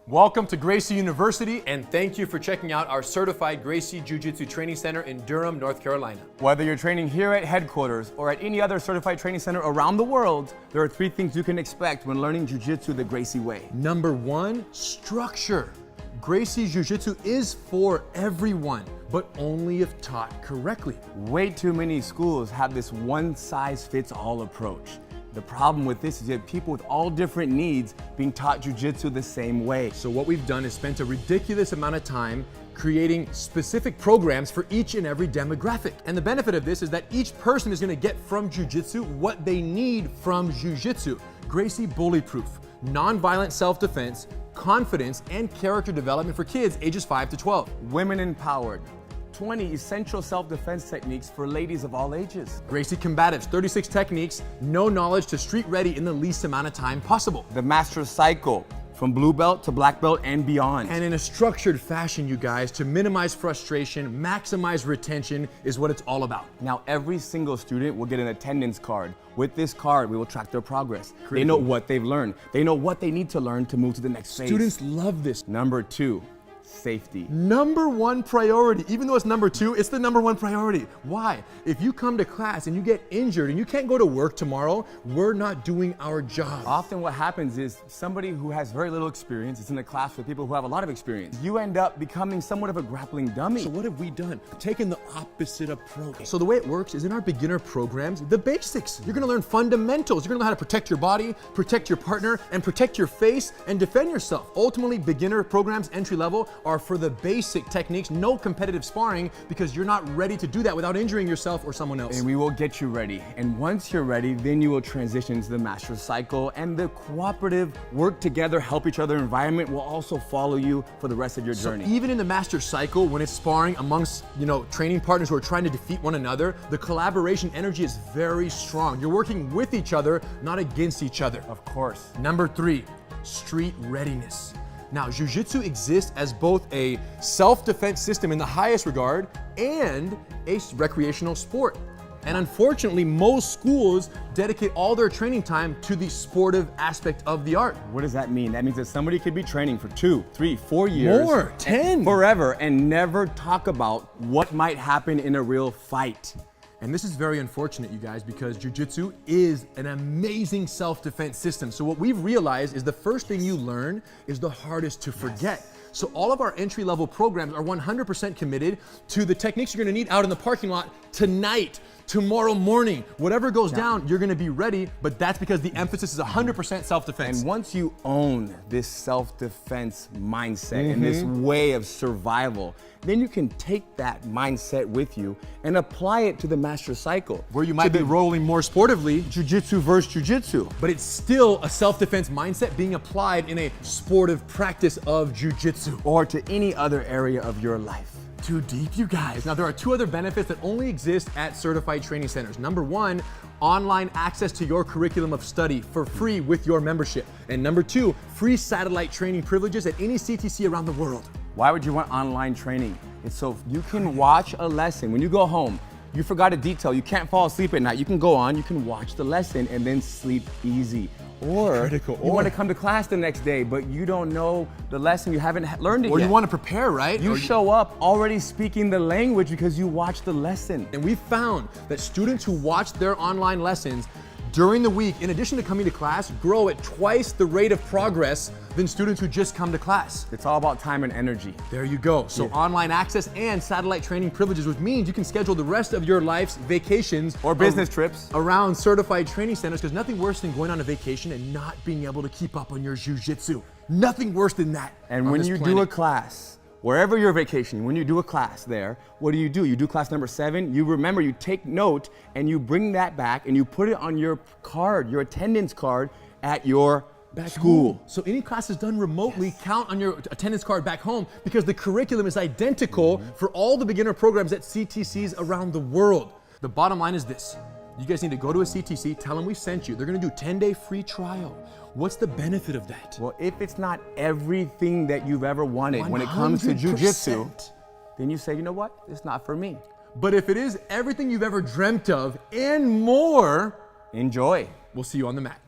Welcome to Gracie University, and thank you for checking out our certified Gracie Jiu Jitsu Training Center in Durham, North Carolina. Whether you're training here at headquarters or at any other certified training center around the world, there are 3 things you can expect when learning Jiu Jitsu the Gracie way. Number 1, structure. Gracie Jiu Jitsu is for everyone, but only if taught correctly. Way too many schools have this one-size-fits-all approach. The problem with this is you have people with all different needs being taught Jiu Jitsu the same way. So what we've done is spent a ridiculous amount of time creating specific programs for each and every demographic. And the benefit of this is that each person is gonna get from Jiu Jitsu what they need from Jiu Jitsu. Gracie Bullyproof, non-violent self-defense, confidence, and character development for kids ages 5 to 12. Women empowered. 20 essential self-defense techniques for ladies of all ages. Gracie Combatives, 36 techniques, no knowledge to street ready in the least amount of time possible. The Master Cycle, from blue belt to black belt and beyond. And in a structured fashion, you guys, to minimize frustration, maximize retention is what it's all about. Now, every single student will get an attendance card. With this card, we will track their progress. Critical. They know what they've learned. They know what they need to learn to move to the next phase. Students love this. Number 2, safety. Number 1 priority. Even though it's number 2, it's the number 1 priority. Why? If you come to class and you get injured and you can't go to work tomorrow, we're not doing our job. Often what happens is somebody who has very little experience is in a class with people who have a lot of experience. You end up becoming somewhat of a grappling dummy. So what have we done? Taken the opposite approach. So the way it works is in our beginner programs, the basics. You're gonna learn fundamentals. You're gonna learn how to protect your body, protect your partner, and protect your face, and defend yourself. Ultimately, beginner programs, entry level, are for the basic techniques, no competitive sparring, because you're not ready to do that without injuring yourself or someone else. And we will get you ready. And once you're ready, then you will transition to the Master Cycle, and the cooperative, work together, help each other environment will also follow you for the rest of your journey. So even in the Master Cycle, when it's sparring amongst, training partners who are trying to defeat one another, the collaboration energy is very strong. You're working with each other, not against each other. Of course. Number 3, street readiness. Now, Jiu Jitsu exists as both a self-defense system in the highest regard and a recreational sport. And unfortunately, most schools dedicate all their training time to the sportive aspect of the art. What does that mean? That means that somebody could be training for 2, 3, 4 years. More, 10. Forever, and never talk about what might happen in a real fight. And this is very unfortunate, you guys, because Jiu Jitsu is an amazing self-defense system. So what we've realized is the first thing you learn is the hardest to forget. Yes. So all of our entry-level programs are 100% committed to the techniques you're gonna need out in the parking lot tonight, tomorrow morning. Whatever goes down, you're gonna be ready, but that's because the emphasis is 100% self-defense. And once you own this self-defense mindset and this way of survival, then you can take that mindset with you and apply it to the Master Cycle. Where you might be rolling more sportively. Jiu Jitsu versus Jiu Jitsu. But it's still a self-defense mindset being applied in a sportive practice of Jiu Jitsu. Or to any other area of your life. Too deep, you guys. Now, there are 2 other benefits that only exist at certified training centers. Number 1, online access to your curriculum of study for free with your membership. And number 2, free satellite training privileges at any CTC around the world. Why would you want online training? It's so you can watch a lesson. When you go home, you forgot a detail, you can't fall asleep at night, you can go on, you can watch the lesson and then sleep easy. Or you want to come to class the next day, but you don't know the lesson, you haven't learned it yet. Or you want to prepare, right? You show up already speaking the language because you watched the lesson. And we found that students who watch their online lessons during the week, in addition to coming to class, grow at twice the rate of progress than students who just come to class. It's all about time and energy. There you go. So online access and satellite training privileges, which means you can schedule the rest of your life's vacations or business trips around certified training centers, because nothing worse than going on a vacation and not being able to keep up on your Jiu Jitsu. Nothing worse than that. And when you do a class, wherever you're vacationing, when you do a class there, what do? You do class number 7, you remember, you take note, and you bring that back and you put it on your card, your attendance card at your school. So any classes done remotely count on your attendance card back home, because the curriculum is identical for all the beginner programs at CTCs around the world. The bottom line is this. You guys need to go to a CTC, tell them we sent you. They're gonna do 10-day free trial. What's the benefit of that? Well, if it's not everything that you've ever wanted when it comes to Jiu Jitsu, then you say, you know what, it's not for me. But if it is everything you've ever dreamt of and more, enjoy. We'll see you on the mat.